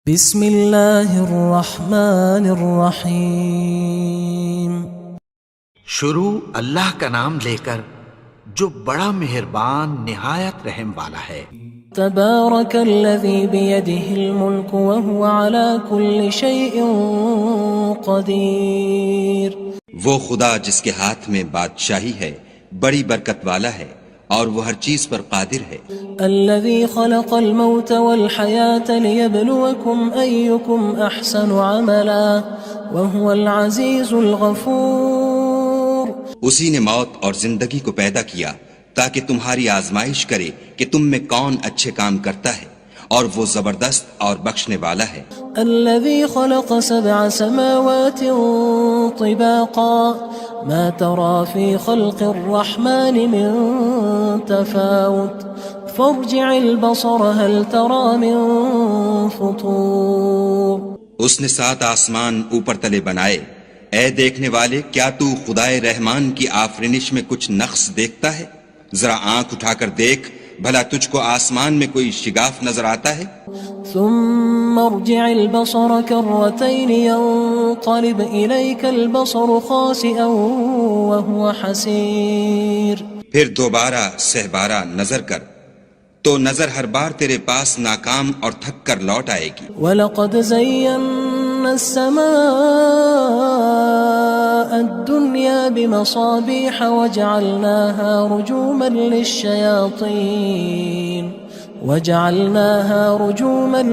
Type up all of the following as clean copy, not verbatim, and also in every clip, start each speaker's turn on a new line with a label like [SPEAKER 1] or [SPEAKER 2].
[SPEAKER 1] بسم اللہ الرحمن الرحیم۔
[SPEAKER 2] شروع اللہ کا نام لے کر جو بڑا مہربان نہایت رحم والا ہے۔
[SPEAKER 1] تبارک الذی بیدہ الملک وہو علی کل شیء قدیر۔
[SPEAKER 3] وہ خدا جس کے ہاتھ میں بادشاہی ہے بڑی برکت والا ہے اور وہ ہر چیز پر قادر ہے۔
[SPEAKER 1] الذي خلق الموت والحياة ليبلوكم أيكم أحسن عملا وهو العزيز الغفور۔
[SPEAKER 3] اسی نے موت اور زندگی کو پیدا کیا تاکہ تمہاری آزمائش کرے کہ تم میں کون اچھے کام کرتا ہے، اور وہ زبردست اور بخشنے والا ہے۔
[SPEAKER 1] الذي خلق 7 سماوات طباقا ما ترى في خلق الرحمن من تفاوت فارجع البصر هل ترى من فطور۔
[SPEAKER 3] اس نے 7 آسمان اوپر تلے بنائے، اے دیکھنے والے کیا تو خدائے رحمان کی آفرینش میں کچھ نقص دیکھتا ہے؟ ذرا آنکھ اٹھا کر دیکھ، بھلا تجھ کو آسمان میں کوئی شگاف نظر آتا ہے؟
[SPEAKER 1] ثم ارجع البصر كرتين ينقلب إليك البصر خاسئا وهو حسير۔
[SPEAKER 3] پھر دوبارہ سہبارہ نظر کر تو نظر ہر بار تیرے پاس ناکام اور تھک کر لوٹ آئے گی۔
[SPEAKER 1] وَلَقَدْ زَيَّنَّا السَّمَاءَ الدُّنْيَا بِمَصَابِيحَ وَجَعَلْنَاهَا رُجُومًا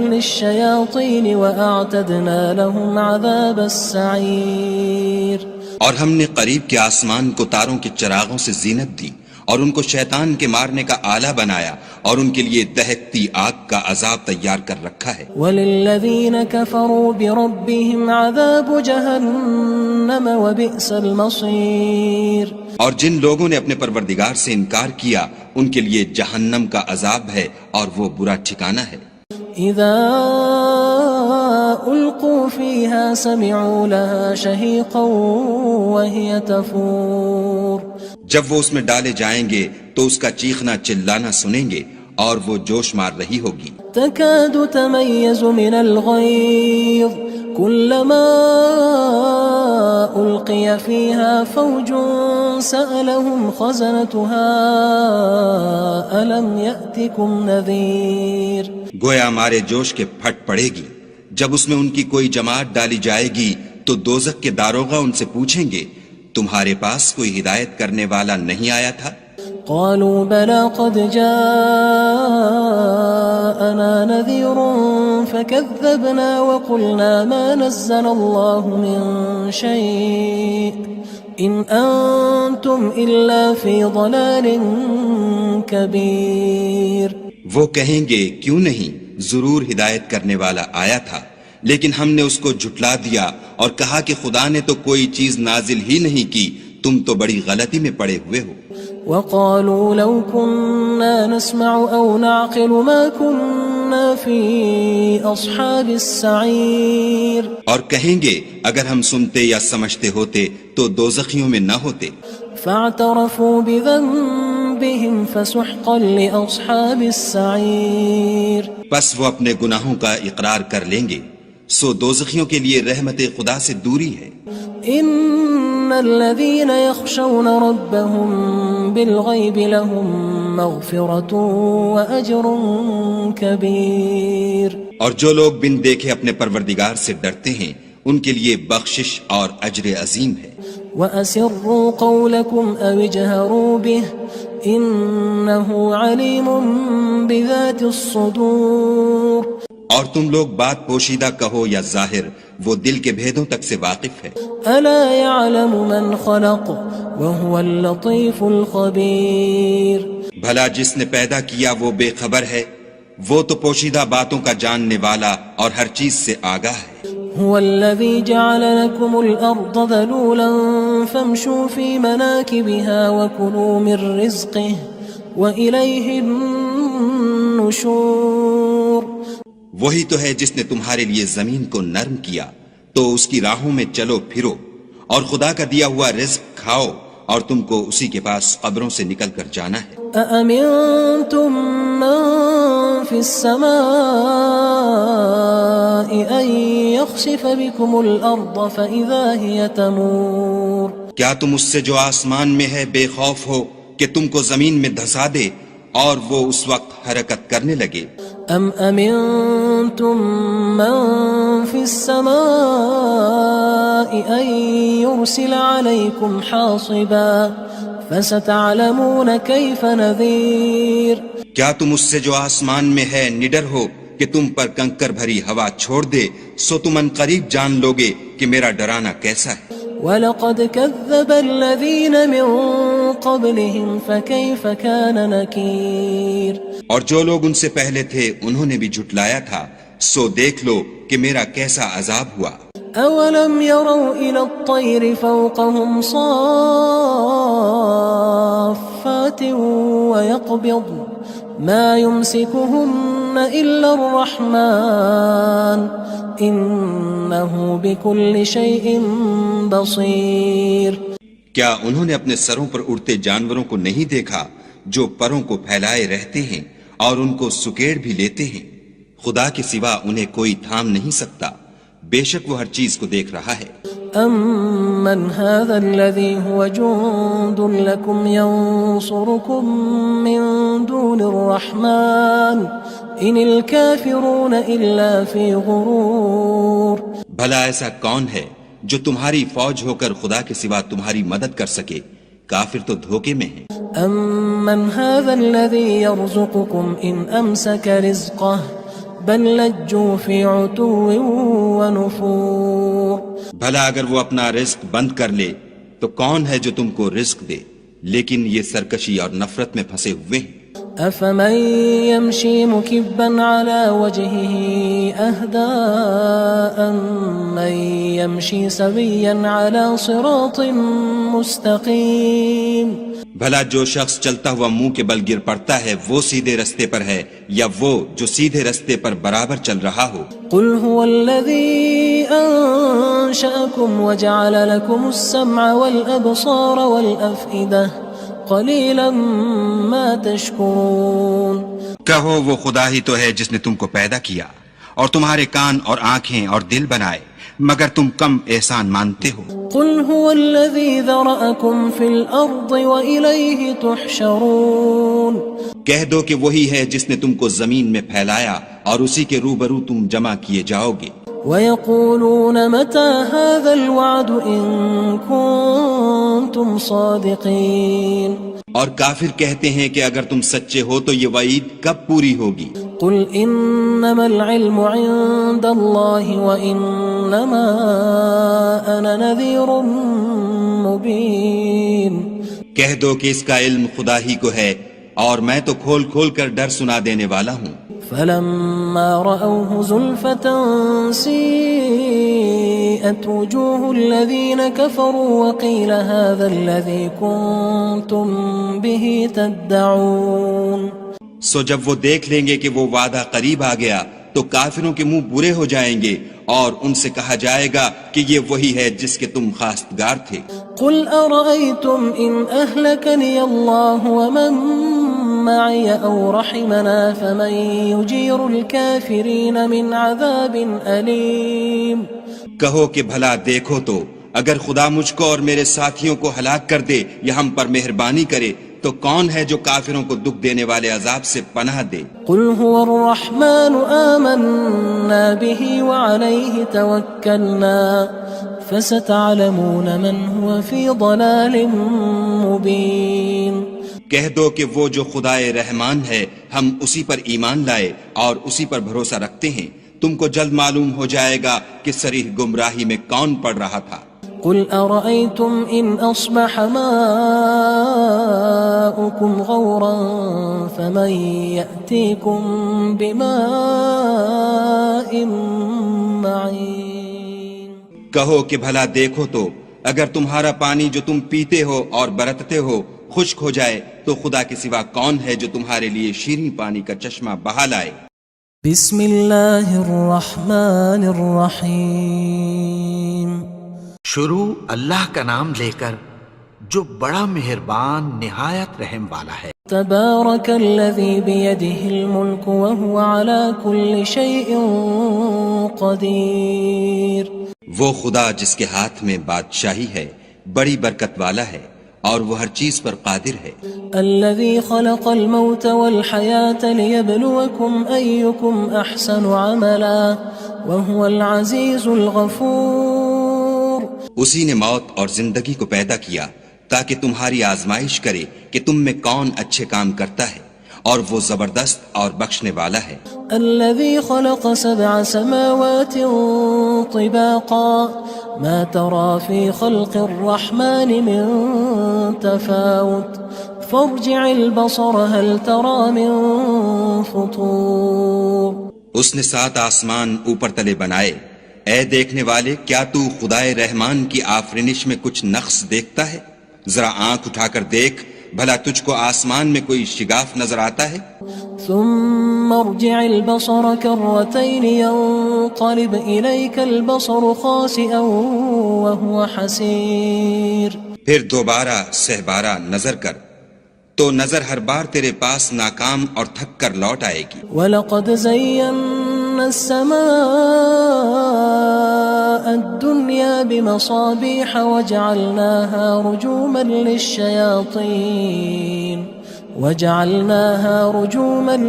[SPEAKER 1] لِلشَّيَاطِينِ وَأَعْتَدْنَا لَهُمْ عَذَابَ السَّعِيرِ۔
[SPEAKER 3] اور ہم نے قریب کے آسمان کو تاروں کے چراغوں سے زینت دی اور ان کو شیطان کے مارنے کا آلہ بنایا، اور ان کے لیے دہکتی آگ کا عذاب تیار کر رکھا ہے۔
[SPEAKER 1] وَلِلَّذِينَ كَفَرُوا بِرَبِّهِمْ عَذَابُ جَهَنَّمَ وَبِئْسَ الْمَصِيرُ۔
[SPEAKER 3] اور جن لوگوں نے اپنے پروردگار سے انکار کیا ان کے لیے جہنم کا عذاب ہے اور وہ برا ٹھکانہ ہے۔
[SPEAKER 1] اذا القوا فيها سمعوا لها شهيقا وهي تفور۔
[SPEAKER 3] جب وہ اس میں ڈالے جائیں گے تو اس کا چیخنا چلانا سنیں گے اور وہ جوش مار رہی ہوگی۔
[SPEAKER 1] تكاد تميز من الغيظ كلما ألقي فيها فوج سألهم خزنتها ألم يأتكم نذير۔
[SPEAKER 3] گویا مارے جوش کے پھٹ پڑے گی۔ جب اس میں ان کی کوئی جماعت ڈالی جائے گی تو دوزخ کے داروغہ ان سے پوچھیں گے تمہارے پاس کوئی ہدایت کرنے والا نہیں آیا تھا؟
[SPEAKER 1] قالوا بلى قد جاءنا نذير فكذبنا وقلنا ما نزل الله من شيء إن أنتم إلا في ضلال كبير۔
[SPEAKER 3] وہ کہیں گے کیوں نہیں، ضرور ہدایت کرنے والا آیا تھا، لیکن ہم نے اس کو جھٹلا دیا اور کہا کہ خدا نے تو کوئی چیز نازل ہی نہیں کی، تم تو بڑی غلطی میں پڑے ہوئے ہو۔
[SPEAKER 1] وقالوا لو كنا نسمع أو نعقل ما كنا في أصحاب السعير۔
[SPEAKER 3] اور کہیں گے اگر ہم سنتے یا سمجھتے ہوتے تو دوزخیوں میں نہ ہوتے۔
[SPEAKER 1] فاعترفوا بذنبهم فسحقا لأصحاب السعير۔
[SPEAKER 3] پس وہ اپنے گناہوں کا اقرار کر لیں گے، سو دوزخیوں کے لیے رحمت خدا سے دوری ہے۔
[SPEAKER 1] ان الذين يخشون ربهم بالغيب لهم مغفرة واجر كبير۔
[SPEAKER 3] اور جو لوگ بن دیکھے اپنے پروردگار سے ڈرتے ہیں ان کے لیے بخشش اور اجر عظیم ہے۔
[SPEAKER 1] وَأَسِرُّوا قَوْلَكُمْ أَوِ اجْهَرُوا بِهِ إِنَّهُ عَلِيمٌ بِذَاتِ الصُّدُورِ۔
[SPEAKER 3] اور تم لوگ بات پوشیدہ کہو یا ظاہر، وہ دل کے بھیدوں تک سے واقف ہے۔
[SPEAKER 1] أَلَا يَعْلَمُ مَنْ خَلَقَ وَهُوَ اللَّطِيفُ الْخَبِيرُ۔
[SPEAKER 3] بھلا جس نے پیدا کیا وہ بے خبر ہے، وہ تو پوشیدہ باتوں کا جاننے والا اور ہر چیز سے آگاہ ہے۔
[SPEAKER 1] هو الذي جعل لكم الأرض ذلولا فامشوا في مناكبها وكلوا من رزقه وإليه النشور۔
[SPEAKER 3] وہی تو ہے جس نے تمہارے لیے زمین کو نرم کیا تو اس کی راہوں میں چلو پھرو، اور خدا کا دیا ہوا رزق کھاؤ، اور تم کو اسی کے پاس قبروں سے نکل کر جانا ہے۔
[SPEAKER 1] أأمنتم من في السماء أن يخسف بكم الأرض فإذا هي تمور
[SPEAKER 3] کیا تم اس سے جو آسمان میں ہے بے خوف ہو کہ تم کو زمین میں دھسا دے اور وہ اس وقت حرکت کرنے لگے؟
[SPEAKER 1] أم أمنتم من في السماء أن يرسل عليكم حاصبا فستعلمون كيف نذير
[SPEAKER 3] کیا تم اس سے جو آسمان میں ہے نڈر ہو کہ تم پر کنکر بھری ہوا چھوڑ دے، سو تم ان قریب جان لوگے کہ میرا ڈرانا کیسا ہے۔
[SPEAKER 1] وَلَقَدْ كَذَّبَ الَّذِينَ مِن قَبْلِهِمْ فَكَيْفَ كَانَ نَكِيرٌ
[SPEAKER 3] اور جو لوگ ان سے پہلے تھے انہوں نے بھی جھٹلایا تھا، سو دیکھ لو کہ میرا کیسا عذاب ہوا۔
[SPEAKER 1] أَوَلَمْ يَرَوْا إِلَى الطَّيْرِ فَوْقَهُمْ صَافَّاتٍ وَيَقْبِضْنَ مَا يُمْسِكُهُنَّ إِلَّا الرَّحْمَنُ إِنَّهُ بِكُلِّ شَيْءٍ بَصِيرٌ
[SPEAKER 3] کیا انہوں نے اپنے سروں پر اڑتے جانوروں کو نہیں دیکھا جو پروں کو پھیلائے رہتے ہیں اور ان کو سکیڑ بھی لیتے ہیں؟ خدا کے سوا انہیں کوئی تھام نہیں سکتا، بے شک وہ ہر چیز کو دیکھ رہا ہے۔
[SPEAKER 1] أَمَّنْ هَذَا الَّذِي هُوَ جُندٌ لَكُمْ يَنصُرُكُم مِّن دُونِ الرَّحْمَنِ إِنِ الْكَافِرُونَ إِلَّا فِي غُرُورٍ
[SPEAKER 3] بھلا ایسا کون ہے جو تمہاری فوج ہو کر خدا کے سوا تمہاری مدد کر سکے؟ کافر تو دھوکے میں ہیں۔
[SPEAKER 1] أَمَّنْ هَذَا الَّذِي يَرْزُقُكُمْ إِنْ أَمْسَكَ رِزْقَهُ بَلْ لَجُّوا فِي عُتُوٍّ وَنُفُورٍ
[SPEAKER 3] بھلا اگر وہ اپنا رزق بند کر لے تو کون ہے جو تم کو رزق دے؟ لیکن یہ سرکشی اور نفرت میں پھنسے ہوئے ہیں۔
[SPEAKER 1] أَفَمَن يَمْشِي مُكِبًّا عَلَى وَجْهِهِ أَهْدَىٰ أَمَّن يَمْشِي سَوِيًّا عَلَى صِرَاطٍ مُّسْتَقِيمٍ
[SPEAKER 3] بھلا جو شخص چلتا ہوا منہ کے بل گر پڑتا ہے وہ سیدھے رستے پر ہے یا وہ جو سیدھے رستے پر برابر چل رہا ہو؟
[SPEAKER 1] قُلْ هُوَ الَّذِي أَنشَأَكُمْ وَجَعَلَ لَكُمُ السَّمْعَ وَالْأَبْصَارَ وَالْأَفْئِدَةَ قَلِيلًا مَا تَشْكُرُونَ
[SPEAKER 3] کہو وہ خدا ہی تو ہے جس نے تم کو پیدا کیا اور تمہارے کان اور آنکھیں اور دل بنائے، مگر تم کم احسان مانتے ہو۔
[SPEAKER 1] قُلْ هُوَ الَّذِي ذَرَأَكُمْ فِي الْأَرْضِ وَإِلَيْهِ تُحْشَرُونَ
[SPEAKER 3] کہہ دو کہ وہی ہے جس نے تم کو زمین میں پھیلایا اور اسی کے روبرو تم جمع کیے جاؤ گے۔
[SPEAKER 1] وَيَقُولُونَ مَتَى هَذَا الْوَعْدُ إِن كُنتُمْ صَادِقِينَ
[SPEAKER 3] اور کافر کہتے ہیں کہ اگر تم سچے ہو تو یہ وعید کب پوری ہوگی؟
[SPEAKER 1] قُلْ إِنَّمَا الْعِلْمُ عِندَ اللَّهِ وَإِنَّمَا أَنَا نَذِيرٌ مُّبِينٌ
[SPEAKER 3] کہہ دو کہ اس کا علم خدا ہی کو ہے اور میں تو کھول کھول کر ڈر سنا دینے والا ہوں۔
[SPEAKER 1] فَلَمَّا رَأَوْهُ زُلْفَةً سِيئَتْ وُجُوهُ الَّذِينَ كَفَرُوا وَقِيلَ هَذَا الَّذِي كُنتُم بِهِ تَدَّعُونَ
[SPEAKER 3] سو جب وہ دیکھ لیں گے کہ وہ وعدہ قریب آ گیا تو کافروں کے منہ برے ہو جائیں گے اور ان سے کہا جائے گا کہ یہ وہی ہے جس کے تم خواستگار تھے۔
[SPEAKER 1] قُلْ أَرَأَيْتُمْ إِنْ أَهْلَكَنِيَ اللَّهُ وَمَن مَّعِيَ أَوْ رَحِمَنَا فَمَن يُجِيرُ الْكَافِرِينَ مِنْ عَذَابٍ أَلِيمٍ
[SPEAKER 3] کہو کہ بھلا دیکھو تو اگر خدا مجھ کو اور میرے ساتھیوں کو ہلاک کر دے یا ہم پر مہربانی کرے تو کون ہے جو کافروں کو دکھ دینے والے عذاب سے پناہ دے؟
[SPEAKER 1] قُلْ هُوَ الرَّحْمَنُ آمَنَّا بِهِ وَعَلَيْهِ تَوَكَّلْنَا فَسَتَعْلَمُونَ مَنْ هُوَ فِي ضَلَالٍ مُّبِينٍ
[SPEAKER 3] کہہ دو کہ وہ جو خدائے رحمان ہے ہم اسی پر ایمان لائے اور اسی پر بھروسہ رکھتے ہیں، تم کو جلد معلوم ہو جائے گا کہ صریح گمراہی میں کون پڑ رہا تھا۔
[SPEAKER 1] قُلْ أَرَأَيْتُمْ إِنْ أَصْبَحَ مَاؤُكُمْ غَوْرًا فَمَن يَأْتِيكُم بِمَاءٍ مَّعِينٍ
[SPEAKER 3] کہو کہ بھلا دیکھو تو اگر تمہارا پانی جو تم پیتے ہو اور برتتے ہو خشک ہو جائے تو خدا کے سوا کون ہے جو تمہارے لیے شیریں پانی کا چشمہ بہا لائے؟
[SPEAKER 1] بسم اللہ الرحمن الرحیم
[SPEAKER 2] شروع اللہ کا نام لے کر جو بڑا مہربان نہایت رحم والا ہے۔
[SPEAKER 1] تبارك الذي بيده الملك وهو على كل شيء قدير۔
[SPEAKER 3] وہ خدا جس کے ہاتھ میں بادشاہی ہے بڑی برکت والا ہے اور وہ ہر چیز پر قادر ہے۔
[SPEAKER 1] الذي خلق الموت والحياة ليبلوكم أيكم أحسن عملا وهو العزيز الغفور۔
[SPEAKER 3] اسی نے موت اور زندگی کو پیدا کیا تاکہ تمہاری آزمائش کرے کہ تم میں کون اچھے کام کرتا ہے، اور وہ زبردست اور بخشنے والا ہے۔
[SPEAKER 1] الذي خلق 7 سماوات طباقا ما ترى في خلق الرحمن من تفاوت فارجع البصر هل ترى من فطور۔
[SPEAKER 3] اس نے 7 آسمان اوپر تلے بنائے، اے دیکھنے والے کیا تو خدائے رحمان کی آفرینش میں کچھ نقص دیکھتا ہے؟ ذرا آنکھ اٹھا کر دیکھ، بھلا تجھ کو آسمان میں کوئی شگاف نظر آتا ہے؟
[SPEAKER 1] ثم ارجع البصر كرتين ينقلب إليك البصر خاسئا وهو حسير۔
[SPEAKER 3] پھر دوبارہ سہبارہ نظر کر تو نظر ہر بار تیرے پاس ناکام اور تھک کر لوٹ آئے گی۔
[SPEAKER 1] وَلَقَدْ زَيَّنَّا السَّمَاءَ الدُّنْيَا بِمَصَابِيحَ وَجَعَلْنَاهَا رُجُومًا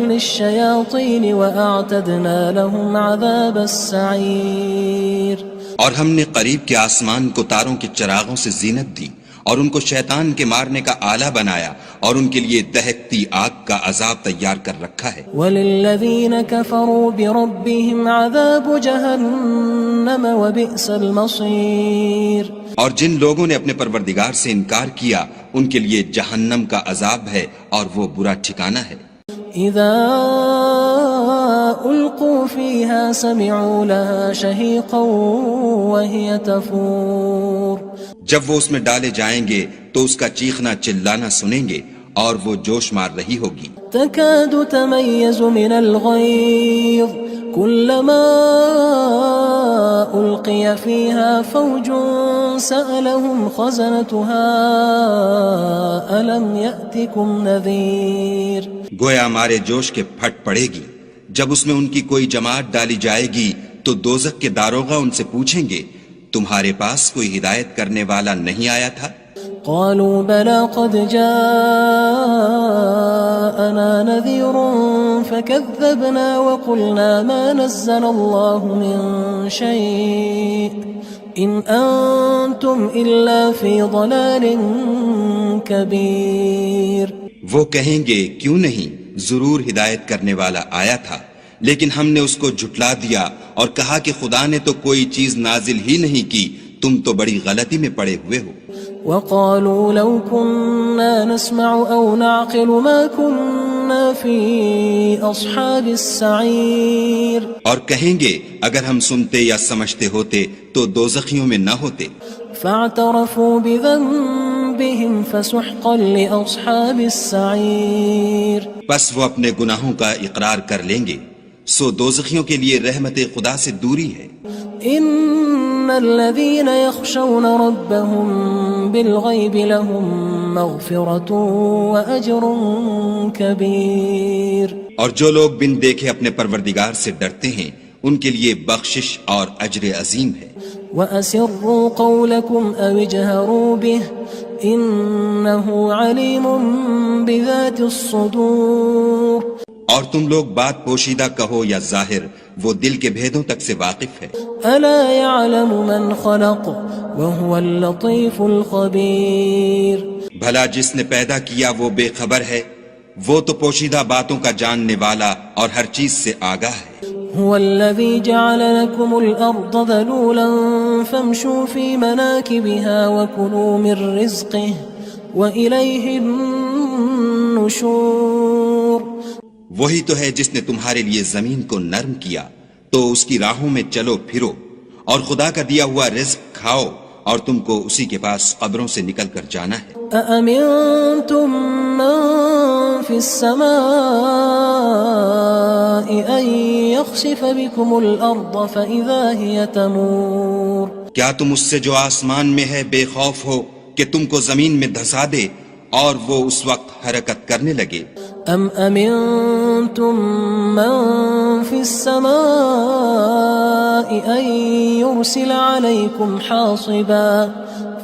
[SPEAKER 1] لِلشَّيَاطِينِ وَأَعْتَدْنَا لَهُمْ عَذَابَ السَّعِيرِ۔
[SPEAKER 3] اور ہم نے قریب کے آسمان کو تاروں کے چراغوں سے زینت دی اور ان کو شیطان کے مارنے کا آلہ بنایا اور ان کے لیے دہکتی آگ کا عذاب تیار کر رکھا ہے۔
[SPEAKER 1] وَلِلَّذِينَ كَفَرُوا بِرَبِّهِمْ عَذَابُ جَهَنَّمَ وَبِئْسَ الْمَصِيرُ۔
[SPEAKER 3] اور جن لوگوں نے اپنے پروردگار سے انکار کیا ان کے لیے جہنم کا عذاب ہے اور وہ برا ٹھکانہ ہے۔
[SPEAKER 1] اذا القوا فيها سمعوا لها شهيقا وهي تفور۔
[SPEAKER 3] جب وہ اس میں ڈالے جائیں گے تو اس کا چیخنا چلانا سنیں گے اور وہ جوش مار رہی ہوگی۔
[SPEAKER 1] تكاد تميز من الغيظ كلما ألقي فيها فوج سألهم خزنتها ألم يأتكم نذير۔
[SPEAKER 3] گویا مارے جوش کے پھٹ پڑے گی جب اس میں ان کی کوئی جماعت ڈالی جائے گی تو دوزخ کے داروغہ ان سے پوچھیں گے تمہارے پاس کوئی ہدایت کرنے والا نہیں آیا تھا؟
[SPEAKER 1] قالوا بلى قد جاءنا نذير فكذبنا وقلنا ما نزل الله من شيء إن أنتم إلا في ضلال كبير۔
[SPEAKER 3] وہ کہیں گے کیوں نہیں، ضرور ہدایت کرنے والا آیا تھا، لیکن ہم نے اس کو جھٹلا دیا اور کہا کہ خدا نے تو کوئی چیز نازل ہی نہیں کی، تم تو بڑی غلطی میں پڑے ہوئے ہو۔
[SPEAKER 1] وقالوا لو كنا نسمع أو نعقل ما كنا في أصحاب السعير۔
[SPEAKER 3] اور کہیں گے اگر ہم سنتے یا سمجھتے ہوتے تو دوزخیوں میں نہ ہوتے۔
[SPEAKER 1] فاعترفوا بذنبهم فسحقا لأصحاب السعير۔
[SPEAKER 3] بس وہ اپنے گناہوں کا اقرار کر لیں گے، سو دوزخیوں کے لیے رحمت خدا سے دوری ہے۔
[SPEAKER 1] ان الذين يخشون ربهم بالغيب لهم مغفرة واجر كبير۔
[SPEAKER 3] اور جو لوگ بن دیکھے اپنے پروردگار سے ڈرتے ہیں ان کے لیے بخشش اور اجر عظیم ہے۔
[SPEAKER 1] وَأَسِرُّوا قَوْلَكُمْ أَوِ اجْهَرُوا بِهِ إِنَّهُ عَلِيمٌ بِذَاتِ الصُّدُورِ۔
[SPEAKER 3] اور تم لوگ بات پوشیدہ کہو یا ظاہر، وہ دل کے بھیدوں تک سے واقف ہے۔
[SPEAKER 1] أَلَا يَعْلَمُ مَنْ خَلَقَ وَهُوَ اللَّطِيفُ الْخَبِيرُ۔
[SPEAKER 3] بھلا جس نے پیدا کیا وہ بے خبر ہے، وہ تو پوشیدہ باتوں کا جاننے والا اور ہر چیز سے آگاہ ہے۔
[SPEAKER 1] هو الذي جعل لكم الأرض ذلولا فامشوا في مناكبها وكلوا من رزقه وإليه النشور۔
[SPEAKER 3] وہی تو ہے جس نے تمہارے لیے زمین کو نرم کیا تو اس کی راہوں میں چلو پھرو اور خدا کا دیا ہوا رزق کھاؤ اور تم کو اسی کے پاس قبروں سے نکل کر جانا ہے۔
[SPEAKER 1] أأمنتم من في السماء أن يخسف بكم الأرض فإذا هي تمور۔
[SPEAKER 3] کیا تم اس سے جو آسمان میں ہے بے خوف ہو کہ تم کو زمین میں دھسا دے اور وہ اس وقت حرکت کرنے لگے.
[SPEAKER 1] ام امنتم من في السماء ان يرسل عليكم حاصبا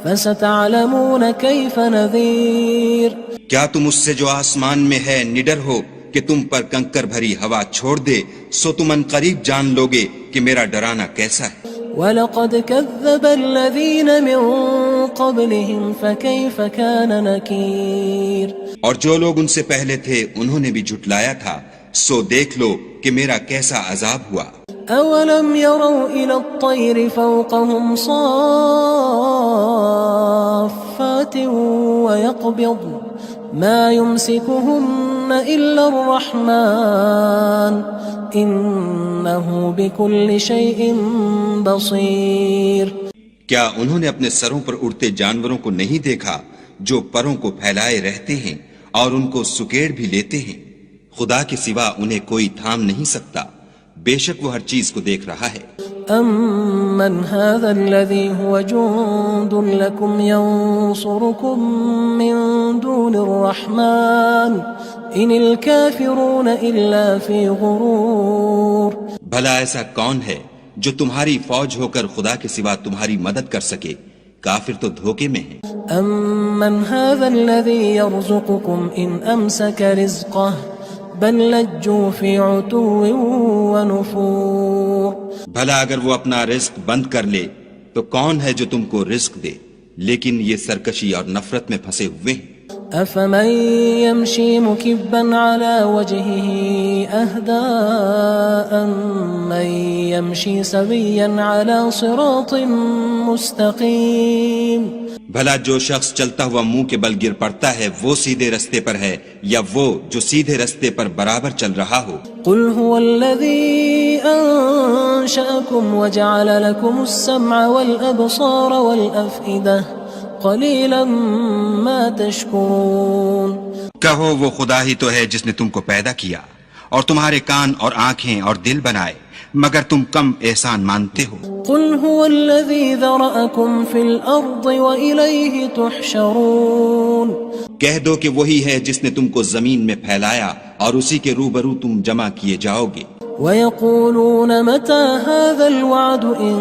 [SPEAKER 1] فستعلمون كيف نذير.
[SPEAKER 3] کیا تم اس سے جو آسمان میں ہے نڈر ہو کہ تم پر کنکر بھری ہوا چھوڑ دے؟ سو تم ان قریب جان لوگے کہ میرا ڈرانا کیسا ہے.
[SPEAKER 1] وَلَقَدْ كَذَّبَ الَّذِينَ مِن قَبْلِهِمْ فَكَيْفَ كَانَ نَكِيرٌ.
[SPEAKER 3] اور جو لوگ ان سے پہلے تھے انہوں نے بھی جھٹلایا تھا، سو دیکھ لو کہ میرا کیسا عذاب ہوا.
[SPEAKER 1] أَوَلَمْ يَرَوْا إِلَى الطَّيْرِ فَوْقَهُمْ صَافَّاتٍ وَيَقْبِضْنَ مَا يُمْسِكُهُنَّ إِلَّا الرَّحْمَنُ إِنَّهُ بِكُلِّ شَيْءٍ بَصِيرٌ.
[SPEAKER 3] کیا انہوں نے اپنے سروں پر اڑتے جانوروں کو نہیں دیکھا جو پروں کو پھیلائے رہتے ہیں اور ان کو سکیڑ بھی لیتے ہیں؟ خدا کے سوا انہیں کوئی تھام نہیں سکتا، بے شک وہ ہر چیز کو دیکھ رہا ہے.
[SPEAKER 1] أَمَّنْ هَذَا الَّذِي هُوَ جُندٌ لَكُمْ يَنصُرُكُم مِّن دُونِ الرَّحْمَنِ إِنِ الْكَافِرُونَ إِلَّا فِي غُرُورٍ.
[SPEAKER 3] بھلا ایسا کون ہے جو تمہاری فوج ہو کر خدا کے سوا تمہاری مدد کر سکے؟ کافر تو دھوکے میں ہیں.
[SPEAKER 1] أَمَّنْ هَذَا الَّذِي يَرْزُقُكُمْ إِنْ أَمْسَكَ رِزْقَهُ بَلْ لَجُّوا فِي عُتُوٍّ وَنُفُورٍ.
[SPEAKER 3] بھلا اگر وہ اپنا رزق بند کر لے تو کون ہے جو تم کو رزق دے؟ لیکن یہ سرکشی اور نفرت میں پھنسے ہوئے ہیں.
[SPEAKER 1] أَفَمَن يَمْشِي مُكِبًّا عَلَى وَجْهِهِ أَهْدَىٰ أَمَّن يَمْشِي سَوِيًّا عَلَى صِرَاطٍ مُّسْتَقِيمٍ.
[SPEAKER 3] بھلا جو شخص چلتا ہوا منہ کے بل گر پڑتا ہے وہ سیدھے رستے پر ہے یا وہ جو سیدھے رستے پر برابر چل رہا ہو؟
[SPEAKER 1] قُلْ هُوَ الَّذِي أَنشَأَكُمْ وَجَعَلَ لَكُمُ السَّمْعَ وَالْأَبْصَارَ وَالْأَفْئِدَةَ قَلِيلًا مَا تَشْكُرُونَ.
[SPEAKER 3] کہو وہ خدا ہی تو ہے جس نے تم کو پیدا کیا اور تمہارے کان اور آنکھیں اور دل بنائے، مگر تم کم احسان مانتے ہو.
[SPEAKER 1] قُلْ هُوَ الَّذِي ذَرَأَكُمْ فِي الْأَرْضِ وَإِلَيْهِ تُحْشَرُونَ.
[SPEAKER 3] کہہ دو کہ وہی ہے جس نے تم کو زمین میں پھیلایا اور اسی کے روبرو تم جمع کیے جاؤ گے.
[SPEAKER 1] وَيَقُولُونَ مَتَى هَذَا الْوَعْدُ إِن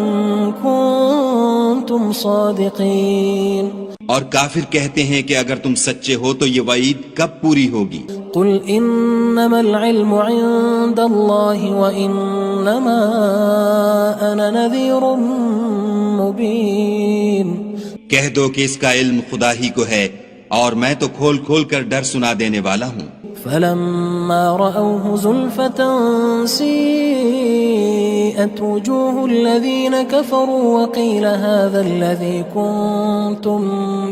[SPEAKER 1] كُنتُمْ صَادِقِينَ.
[SPEAKER 3] اور کافر کہتے ہیں کہ اگر تم سچے ہو تو یہ وعید کب پوری ہوگی؟
[SPEAKER 1] قُلْ إِنَّمَا الْعِلْمُ عِندَ اللَّهِ وَإِنَّمَا أَنَا نَذِيرٌ مُّبِينٌ.
[SPEAKER 3] کہہ دو کہ اس کا علم خدا ہی کو ہے اور میں تو کھول کھول کر ڈر سنا دینے والا ہوں.
[SPEAKER 1] فَلَمَّا رَأَوْهُ زُلْفَةً سِيئَتْ وُجُوهُ الَّذِينَ كَفَرُوا وَقِيلَ هَذَا الَّذِي كُنتُم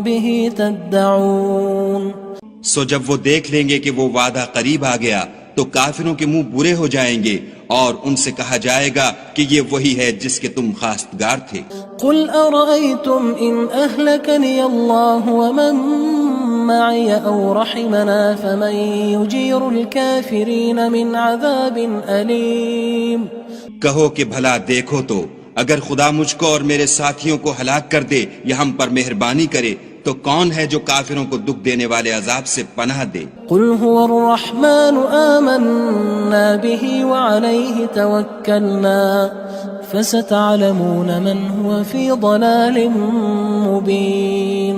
[SPEAKER 1] بِهِ تَدَّعُونَ.
[SPEAKER 3] سو جب وہ دیکھ لیں گے کہ وہ وعدہ قریب آ گیا تو کافروں کے منہ برے ہو جائیں گے اور ان سے کہا جائے گا کہ یہ وہی ہے جس کے تم خواستگار تھے.
[SPEAKER 1] قُلْ أَرَأَيْتُمْ إِنْ أَهْلَكَنِيَ اللَّهُ وَمَن مَّعِيَ أَوْ رَحِمَنَا فَمَن يُجِيرُ الْكَافِرِينَ مِنْ عَذَابٍ أَلِيمٍ.
[SPEAKER 3] کہو کہ بھلا دیکھو تو اگر خدا مجھ کو اور میرے ساتھیوں کو ہلاک کر دے یا ہم پر مہربانی کرے تو کون ہے جو کافروں کو دکھ دینے والے عذاب سے پناہ دے؟
[SPEAKER 1] قُلْ هُوَ الرَّحْمَنُ آمَنَّا بِهِ وَعَلَيْهِ تَوَكَّلْنَا فَسَتَعْلَمُونَ مَنْ هُوَ فِي ضَلَالٍ مُّبِينٍ.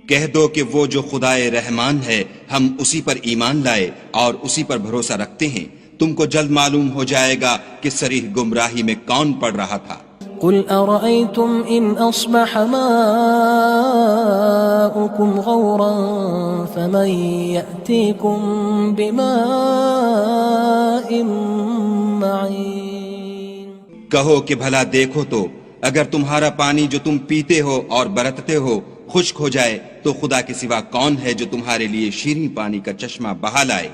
[SPEAKER 3] کہہ دو کہ وہ جو خدائے رحمان ہے ہم اسی پر ایمان لائے اور اسی پر بھروسہ رکھتے ہیں، تم کو جلد معلوم ہو جائے گا کہ صریح گمراہی میں کون پڑ رہا تھا.
[SPEAKER 1] قُلْ أَرَأَيْتُمْ إِنْ أَصْبَحَ مَاؤُكُمْ غَوْرًا فَمَن يَأْتِيكُم بِمَاءٍ مَّعِينٍ.
[SPEAKER 3] کہو کہ بھلا دیکھو تو اگر تمہارا پانی جو تم پیتے ہو اور برتتے ہو خشک ہو جائے تو خدا کے سوا کون ہے جو تمہارے لیے شیریں پانی کا چشمہ بہا لائے؟